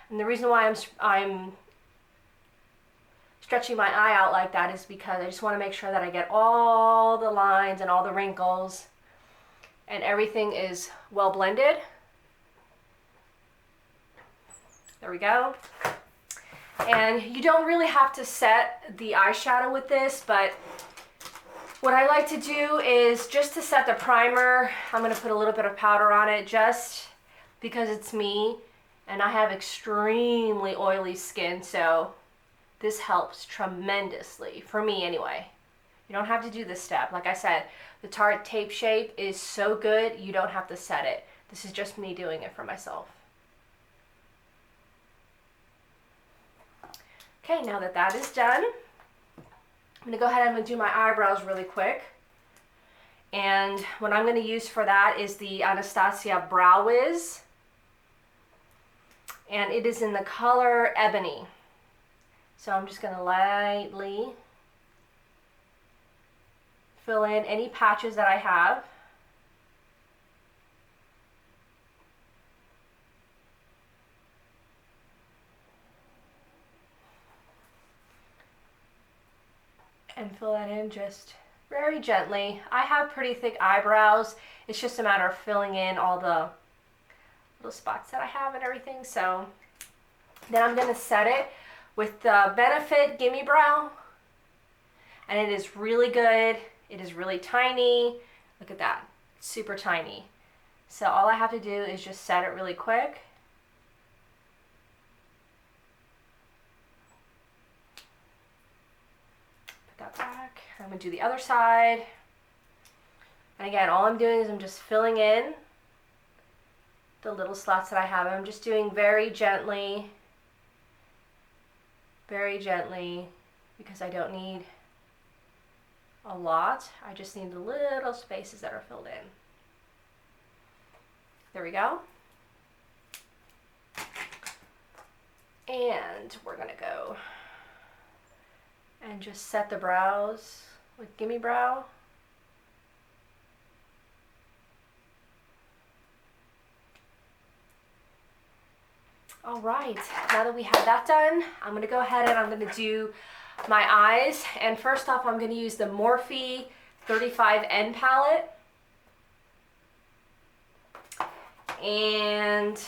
And the reason why I'm stretching my eye out like that is because I just want to make sure that I get all the lines and all the wrinkles and everything is well blended. There we go. And you don't really have to set the eyeshadow with this, but what I like to do is just to set the primer, I'm going to put a little bit of powder on it just because it's me and I have extremely oily skin, so this helps tremendously, for me anyway. You don't have to do this step. Like I said, the Tarte Tape Shape is so good, you don't have to set it. This is just me doing it for myself. Okay, now that that is done, I'm going to go ahead and I'm going to do my eyebrows really quick. And what I'm going to use for that is the Anastasia Brow Wiz. And it is in the color Ebony. So I'm just going to lightly fill in any patches that I have. And fill that in just very gently. I have pretty thick eyebrows. It's just a matter of filling in all the little spots that I have and everything. So then I'm going to set it with the Benefit Gimme Brow. And it is really good. It is really tiny. Look at that. It's super tiny. So all I have to do is just set it really quick. That back. I'm going to do the other side. And again, all I'm doing is I'm just filling in the little slots that I have. I'm just doing very gently, because I don't need a lot. I just need the little spaces that are filled in. There we go. And we're going to go and just set the brows with Gimme Brow. All right, now that we have that done, I'm gonna go ahead and I'm gonna do my eyes. And first off, I'm gonna use the Morphe 35N palette. And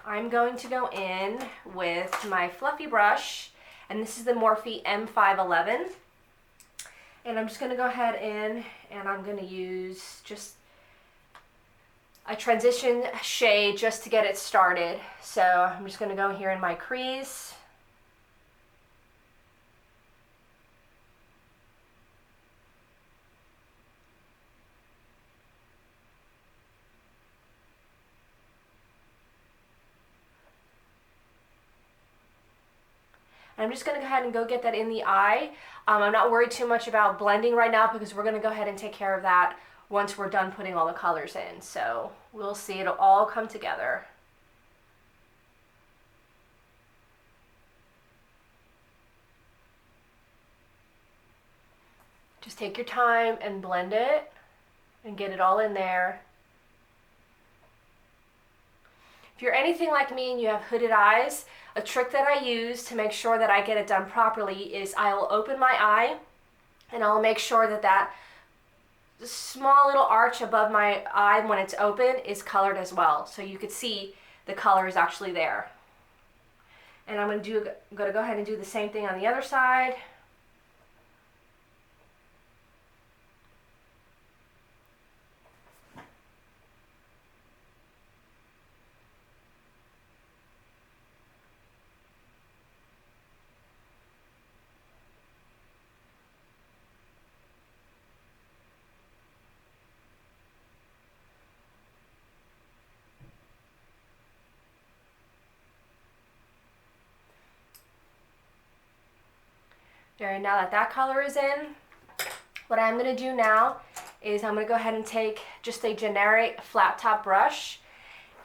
I'm going to go in with my fluffy brush. And this is the Morphe M511. And I'm just going to go ahead in and I'm going to use just a transition shade just to get it started. So I'm just going to go here in my crease. I'm just going to go ahead and go get that in the eye. I'm not worried too much about blending right now because we're going to go ahead and take care of that once we're done putting all the colors in. So we'll see, it'll all come together. Just take your time and blend it and get it all in there. If you're anything like me and you have hooded eyes, a trick that I use to make sure that I get it done properly is I'll open my eye and I'll make sure that that small little arch above my eye when it's open is colored as well. So you could see the color is actually there. And I'm going to go ahead and do the same thing on the other side. There, now that that color is in, what I'm going to do now is I'm going to go ahead and take just a generic flat top brush,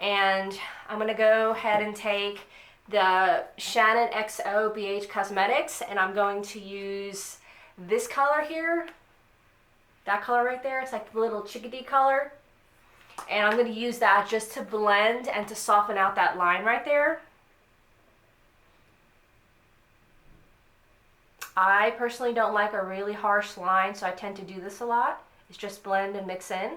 and I'm going to go ahead and take the Shannon XO BH Cosmetics, and I'm going to use this color here, that color right there. It's like the little chickadee color, and I'm going to use that just to blend and to soften out that line right there. I personally don't like a really harsh line, so I tend to do this a lot. It's just blend and mix in.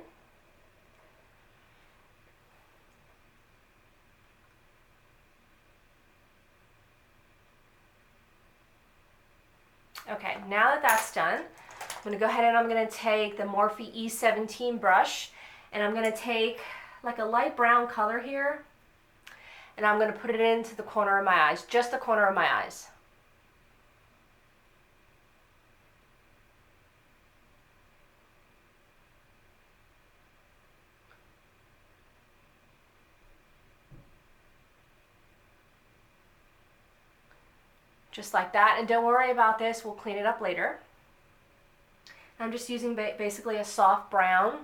Okay, now that that's done, I'm going to go ahead and I'm going to take the Morphe E17 brush, and I'm going to take like a light brown color here, and I'm going to put it into the corner of my eyes, just the corner of my eyes. Just like that, and don't worry about this, we'll clean it up later. I'm just using basically a soft brown.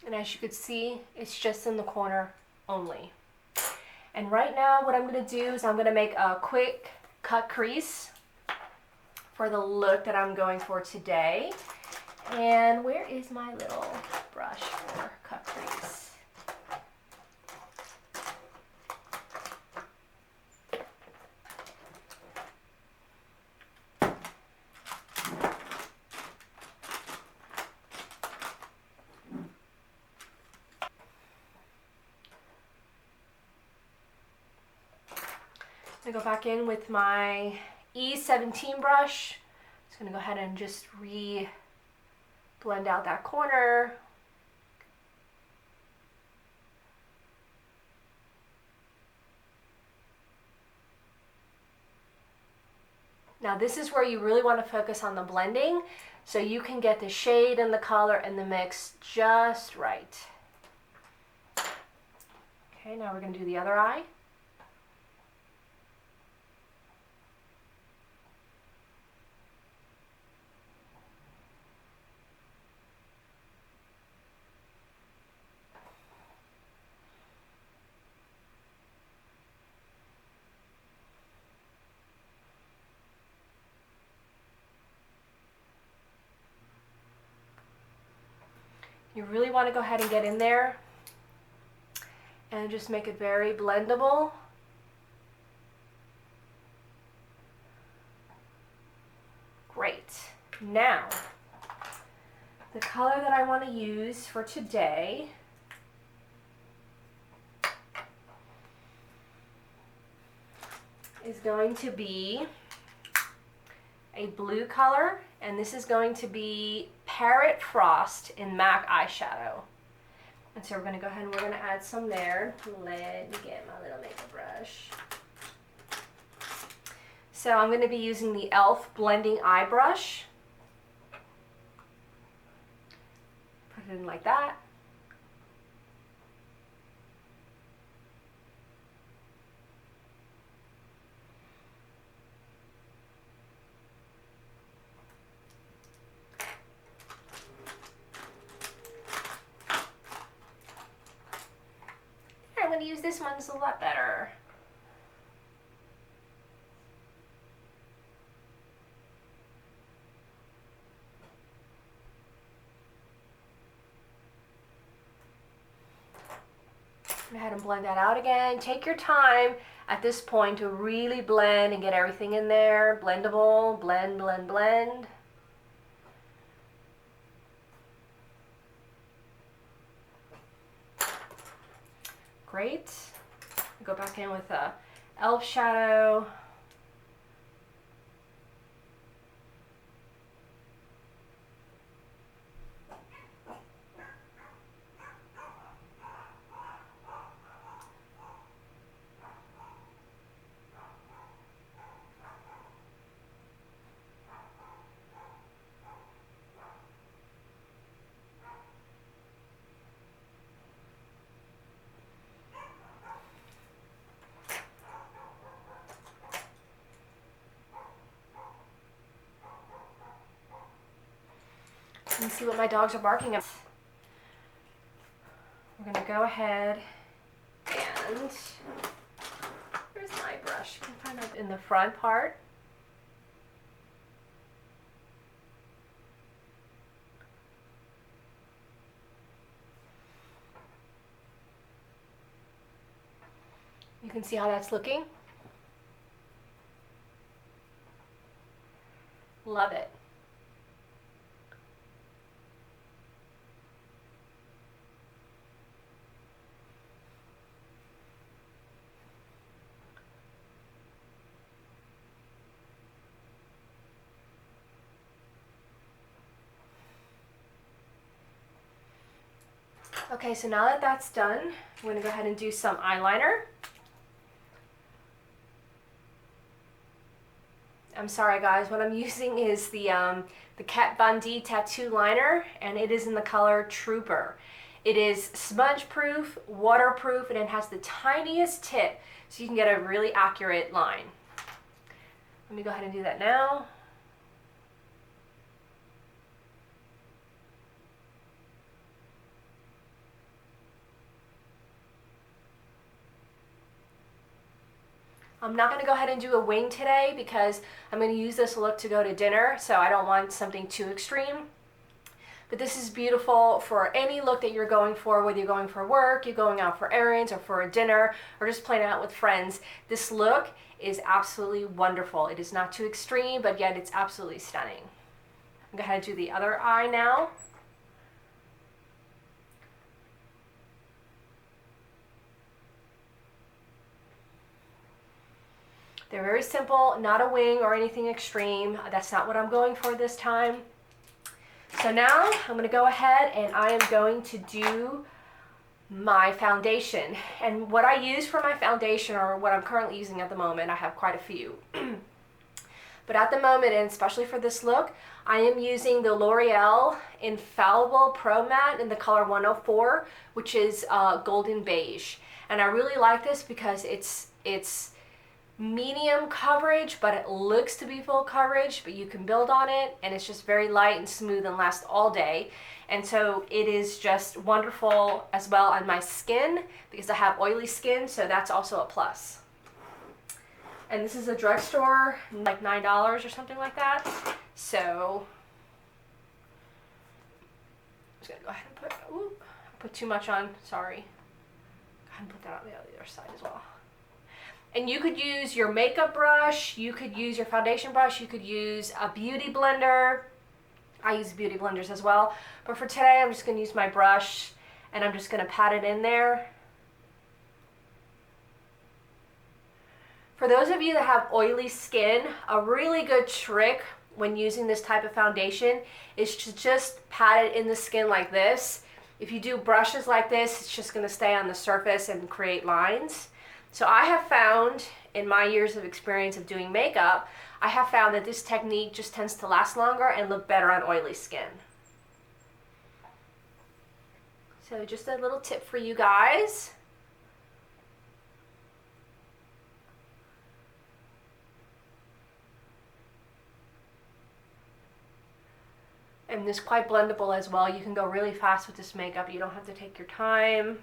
And as you could see, it's just in the corner only. And right now what I'm going to do is I'm going to make a quick cut crease for the look that I'm going for today. And where is my little brush for cut crease? I'm going to go back in with my E17 brush. Just going to go ahead and just blend out that corner. Now this is where you really want to focus on the blending, so you can get the shade and the color and the mix just right. Okay, now we're going to do the other eye. You really want to go ahead and get in there and just make it very blendable. Great. Now, the color that I want to use for today is going to be a blue color, and this is going to be Parrot Frost in MAC eyeshadow. And so we're going to go ahead and we're going to add some there. Let me get my little makeup brush. So I'm going to be using the e.l.f. blending eye brush. Put it in like that. I'm going to use this one, it's a lot better. Go ahead and blend that out again. Take your time at this point to really blend and get everything in there. Blendable, blend, blend, blend. Great. Go back in with a e.l.f. shadow. Let me see what my dogs are barking at. We're going to go ahead and, where's my brush brush. You can find it in the front part. You can see how that's looking. Love it. Okay, so now that that's done, I'm going to go ahead and do some eyeliner. I'm sorry guys, what I'm using is the Kat Von D tattoo liner, and it is in the color Trooper. It is smudge proof, waterproof, and it has the tiniest tip so you can get a really accurate line. Let me go ahead and do that now. I'm not going to go ahead and do a wing today because I'm going to use this look to go to dinner, so I don't want something too extreme. But this is beautiful for any look that you're going for, whether you're going for work, you're going out for errands, or for a dinner, or just playing out with friends. This look is absolutely wonderful. It is not too extreme, but yet it's absolutely stunning. I'm going to go ahead and do the other eye now. They're very simple, not a wing or anything extreme. That's not what I'm going for this time. So now I'm going to go ahead and I am going to do my foundation. And what I use for my foundation, or what I'm currently using at the moment, I have quite a few. But at the moment, and especially for this look, I am using the L'Oreal Infallible Pro Matte in the color 104, which is golden beige. And I really like this because it's medium coverage, but it looks to be full coverage, but you can build on it, and it's just very light and smooth and lasts all day. And so it is just wonderful as well on my skin because I have oily skin, so that's also a plus. And this is a drugstore, like $9 or something like that. So I'm just gonna go ahead and put, I put too much on, sorry. Go ahead and put that on the other side as well. And you could use your makeup brush, you could use your foundation brush, you could use a beauty blender. I use beauty blenders as well. But for today, I'm just gonna use my brush and I'm just gonna pat it in there. For those of you that have oily skin, a really good trick when using this type of foundation is to just pat it in the skin like this. If you do brushes like this, it's just gonna stay on the surface and create lines. So I have found, in my years of experience of doing makeup, I have found that this technique just tends to last longer and look better on oily skin. So just a little tip for you guys. And this is quite blendable as well. You can go really fast with this makeup. You don't have to take your time.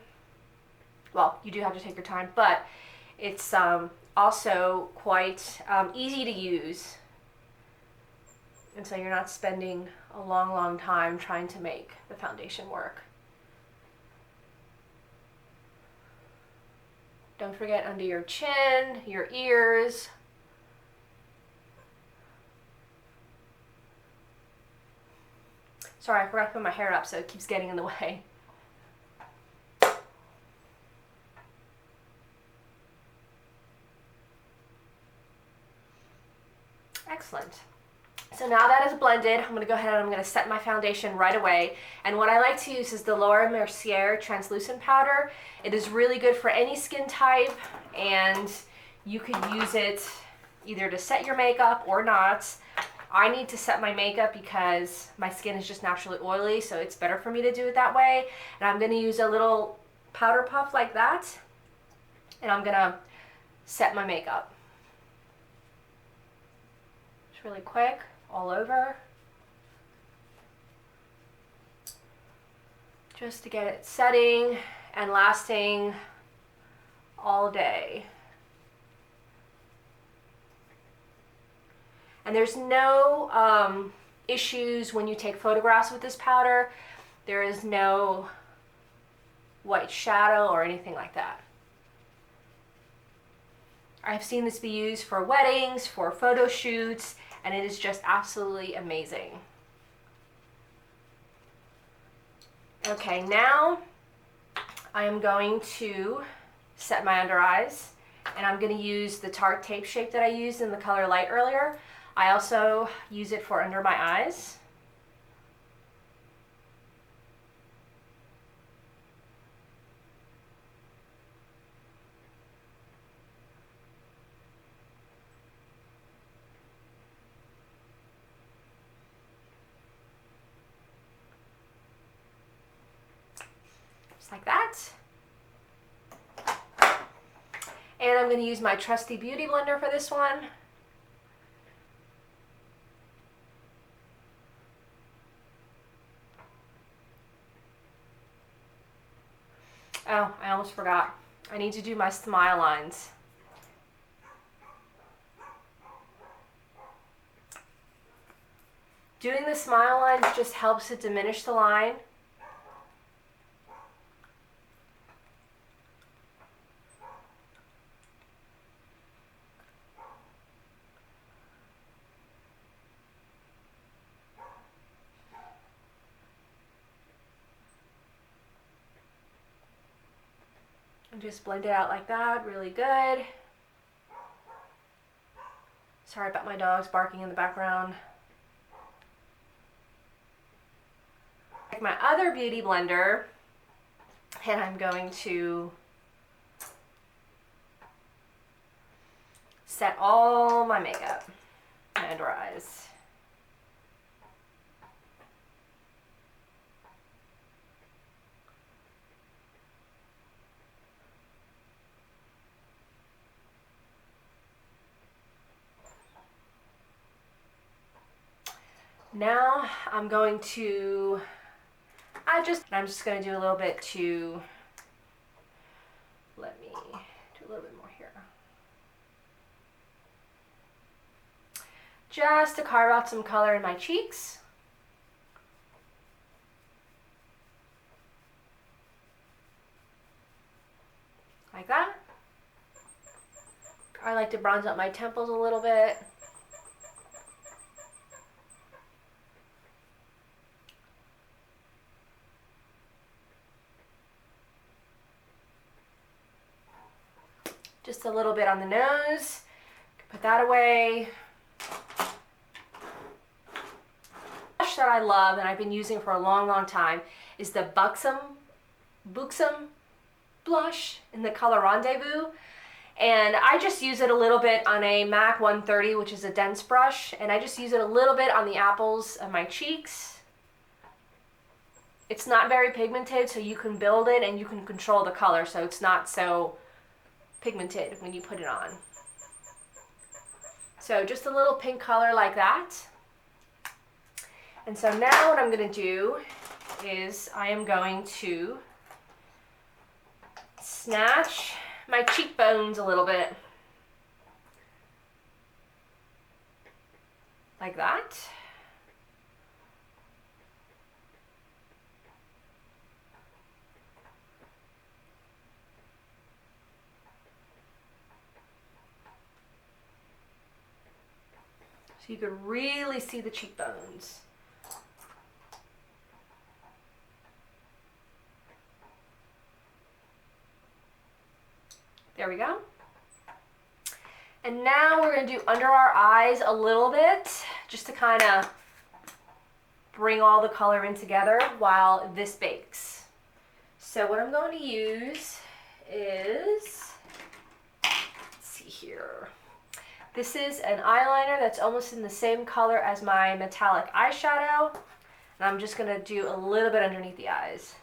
Well, you do have to take your time, but it's also quite easy to use. And so you're not spending a long time trying to make the foundation work. Don't forget under your chin, your ears. Sorry, I forgot to put my hair up, so it keeps getting in the way. Excellent. So now that is blended, I'm going to go ahead and I'm going to set my foundation right away. And what I like to use is the Laura Mercier translucent powder. It is really good for any skin type, and you could use it either to set your makeup or not. I need to set my makeup because my skin is just naturally oily, so it's better for me to do it that way. And I'm going to use a little powder puff like that, and I'm going to set my makeup. It's really quick, all over. Just to get it setting and lasting all day. And there's no issues when you take photographs with this powder. There is no white shadow or anything like that. I've seen this be used for weddings, for photo shoots, and it is just absolutely amazing. Okay, now I am going to set my under eyes, and I'm going to use the Tarte tape shape that I used in the color light earlier. I also use it for under my eyes. Like that. And I'm going to use my trusty beauty blender for this one. Oh, I almost forgot. I need to do my smile lines. Doing the smile lines just helps to diminish the line. And just blend it out like that, really good. Sorry about my dogs barking in the background. Take my other beauty blender, and I'm going to set all my makeup, my under eyes. Now I'm going to, I'm just going to do a little bit to, let me do a little bit more here. Just to carve out some color in my cheeks. Like that. I like to bronze up my temples a little bit. Just a little bit on the nose. Put that away. Blush that I love and I've been using for a long time is the Buxom blush in the color Rendezvous. And I just use it a little bit on a MAC 130, which is a dense brush, and I just use it a little bit on the apples of my cheeks. It's not very pigmented, so you can build it and you can control the color, so it's not so pigmented when you put it on. So just a little pink color like that. And so now what I'm going to do is I am going to snatch my cheekbones a little bit. Like that. So you could really see the cheekbones. There we go. And now we're going to do under our eyes a little bit, just to kind of bring all the color in together while this bakes. So what I'm going to use is, let's see here. This is an eyeliner that's almost in the same color as my metallic eyeshadow. And I'm just going to do a little bit underneath the eyes.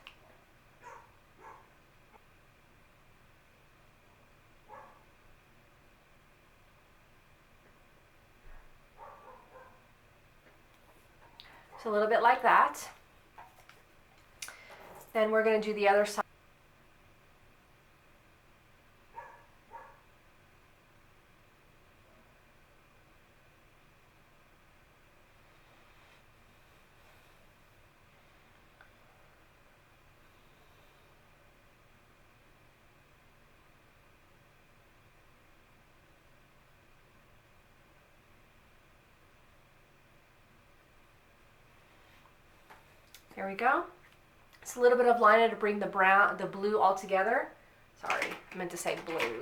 So a little bit like that. Then we're going to do the other side. There we go. It's a little bit of liner to bring the blue all together. Sorry, I meant to say blue.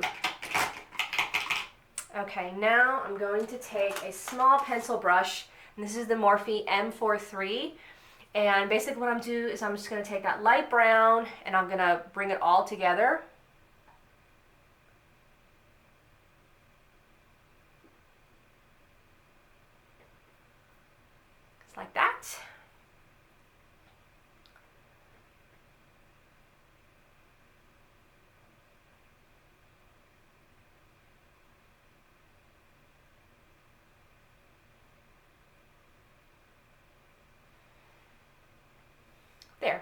Okay, now I'm going to take a small pencil brush, and this is the Morphe M43. And basically what I'm doing is I'm just going to take that light brown and I'm going to bring it all together. Just like that. There.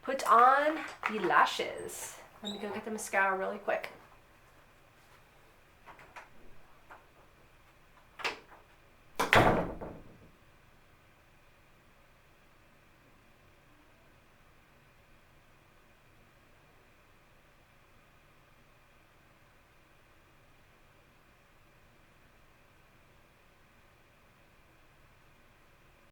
Put on the lashes. Let me go get the mascara really quick.